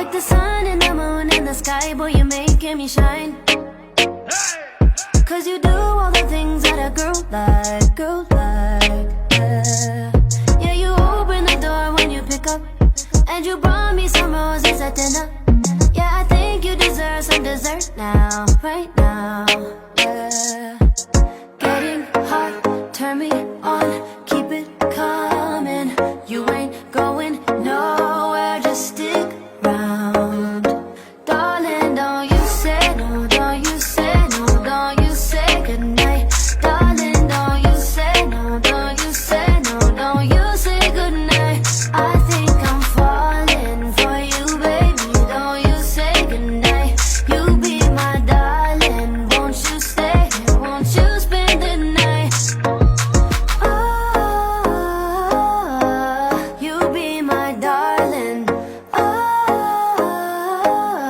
Like the sun and the moon and the sky, boy, you're making me shine. Cause you do all the things that a girl like, yeah. Yeah, you open the door when you pick up, and you brought me some roses at dinner. Yeah, I think you deserve some dessert now, right now, yeah. Getting hot, turn me on, keep it coming. You ain't going nowhere, just stick around. Darling, don't you say no, don't you say no, don't you say goodnight. Darling, don't you say no, don't you say no, don't you say goodnight. I think I'm falling for you, baby, don't you say goodnight. You be my darling, won't you stay here, won't you spend the night? Oh, you be my darling. Oh,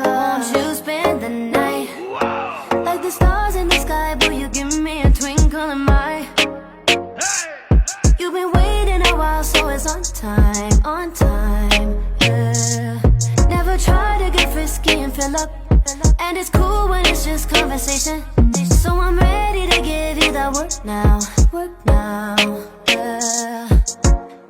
won't you spend the night? Like the stars in the sky, boy, you give me a twinkle in my eye. You've been waiting a while, so it's on time, yeah. Never try to get frisky and fill up, and it's cool when it's just conversation. So I'm ready to give you that work now, yeah.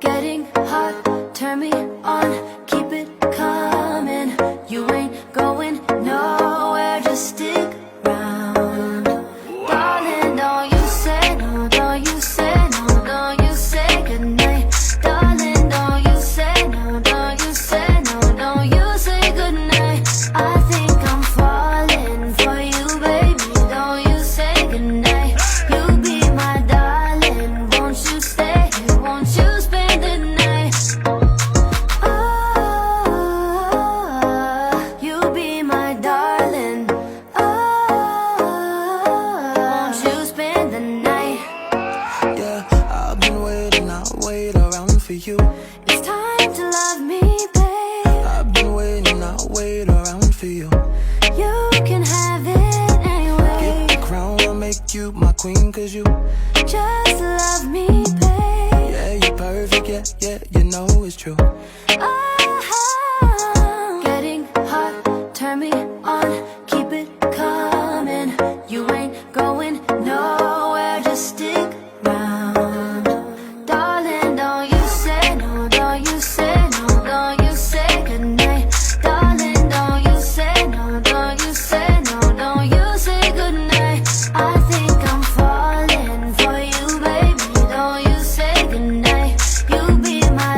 Getting hot, turn me on, keep it coming. You ain't going nowhere, just stick around. Darling, don't you say no, don't you say no, don't you say goodnight. Darling, don't you say no, don't you say no, don't you say goodnight. I think I'm falling for you, baby, don't you say goodnight. You be my darling, won't you stay here, won't you spend the night? Oh, you be my darling. Oh, won't you spend the night? Yeah, I've been waiting, I'll wait around for you. It's time to love me, babe. I've been waiting, I'll wait around for you. You can have it anyway. Get the crown, I'll make you my queen, cause you, Just love me, babe. yeah, you're perfect, yeah, you know it's true. Oh, getting hot, turn me on, keep it coming. You ain't going nowhere, just stick around. Darling, don't you say no, don't you say no, don't you say goodnight. Darling, don't you say no, don't you say no, don't you say goodnight. I think I'm falling for you, baby, don't you say goodnight. You be my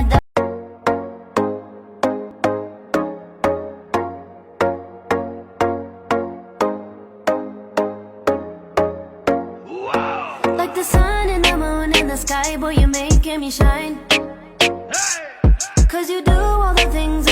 like the sun and the moon and the sky, boy, you're making me shine. Cause you do all the things